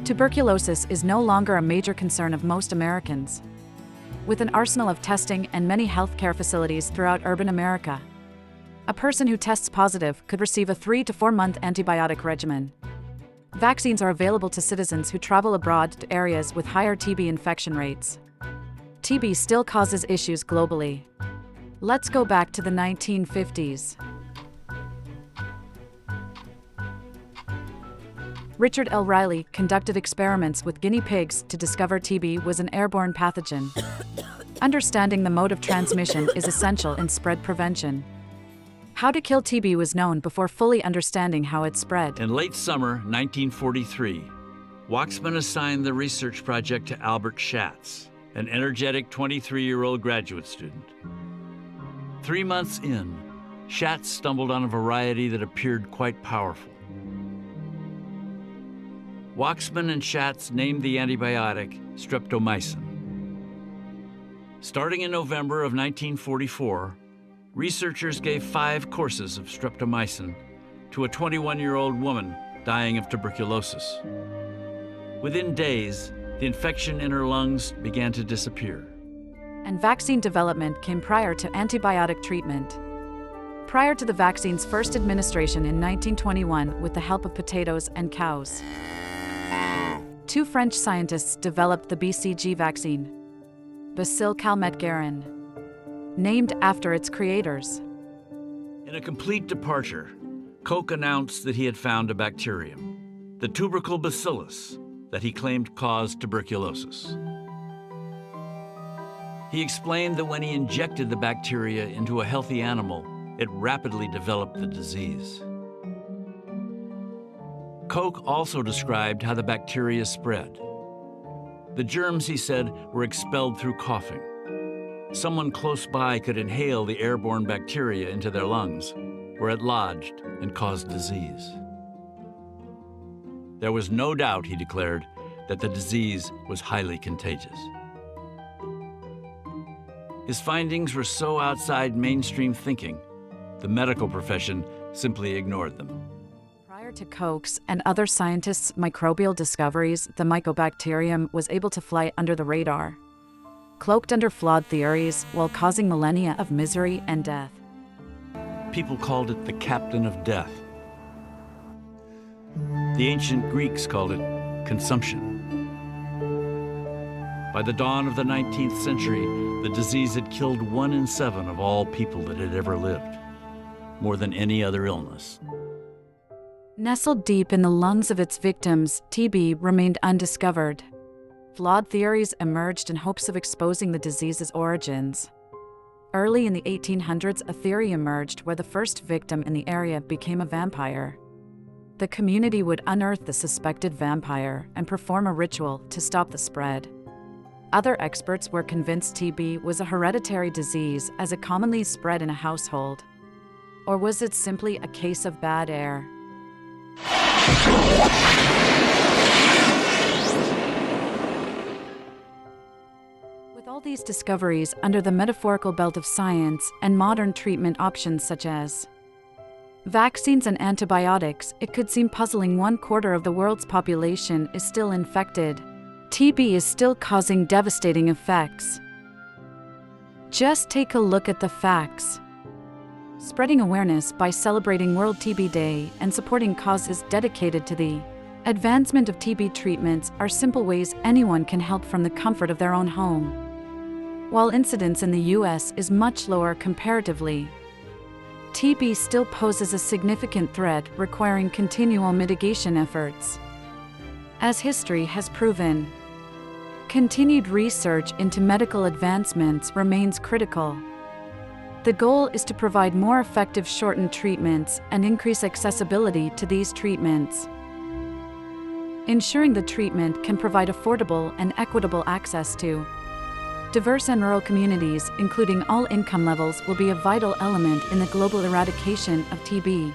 Tuberculosis is no longer a major concern of most Americans. With an arsenal of testing and many healthcare facilities throughout urban America, a person who tests positive could receive a 3 to 4 month antibiotic regimen. Vaccines are available to citizens who travel abroad to areas with higher TB infection rates. TB still causes issues globally. Let's go back to the 1950s. Richard L. Riley conducted experiments with guinea pigs to discover TB was an airborne pathogen. Understanding the mode of transmission is essential in spread prevention. How to kill TB was known before fully understanding how it spread. In late summer 1943, Waxman assigned the research project to Albert Schatz, an energetic 23-year-old graduate student. 3 months in, Schatz stumbled on a variety that appeared quite powerful. Waxman and Schatz named the antibiotic streptomycin. Starting in November of 1944, researchers gave 5 courses of streptomycin to a 21-year-old woman dying of tuberculosis. Within days, the infection in her lungs began to disappear. And vaccine development came prior to antibiotic treatment. Prior to the vaccine's first administration in 1921 with the help of potatoes and cows, 2 French scientists developed the BCG vaccine, Bacille Calmette-Guerin, named after its creators. In a complete departure, Koch announced that he had found a bacterium, the tubercle bacillus, that he claimed caused tuberculosis. He explained that when he injected the bacteria into a healthy animal, it rapidly developed the disease. Koch also described how the bacteria spread. The germs, he said, were expelled through coughing. Someone close by could inhale the airborne bacteria into their lungs, where it lodged and caused disease. There was no doubt, he declared, that the disease was highly contagious. His findings were so outside mainstream thinking, the medical profession simply ignored them. Prior to Koch's and other scientists' microbial discoveries, the mycobacterium was able to fly under the radar, cloaked under flawed theories while causing millennia of misery and death. People called it the captain of death. The ancient Greeks called it consumption. By the dawn of the 19th century, the disease had killed 1 in 7 of all people that had ever lived, more than any other illness. Nestled deep in the lungs of its victims, TB remained undiscovered. Flawed theories emerged in hopes of exposing the disease's origins. Early in the 1800s, a theory emerged where the first victim in the area became a vampire. The community would unearth the suspected vampire and perform a ritual to stop the spread. Other experts were convinced TB was a hereditary disease as it commonly spread in a household. Or was it simply a case of bad air? With all these discoveries under the metaphorical belt of science and modern treatment options such as vaccines and antibiotics, it could seem puzzling 1/4 of the world's population is still infected. TB is still causing devastating effects. Just take a look at the facts. Spreading awareness by celebrating World TB Day and supporting causes dedicated to the advancement of TB treatments are simple ways anyone can help from the comfort of their own home. While incidence in the US is much lower comparatively, TB still poses a significant threat requiring continual mitigation efforts. As history has proven, continued research into medical advancements remains critical. The goal is to provide more effective shortened treatments and increase accessibility to these treatments. Ensuring the treatment can provide affordable and equitable access to diverse and rural communities, including all income levels, will be a vital element in the global eradication of TB.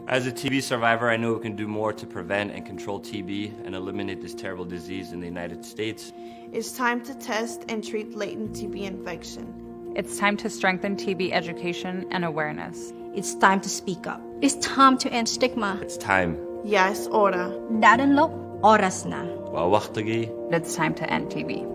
As a TB survivor, I know we can do more to prevent and control TB and eliminate this terrible disease in the United States. It's time to test and treat latent TB infection. It's time to strengthen TB education and awareness. It's time to speak up. It's time to end stigma. It's time Ya es hora. Dadanlo, oras na. Wawaktagi. It's time to end TB.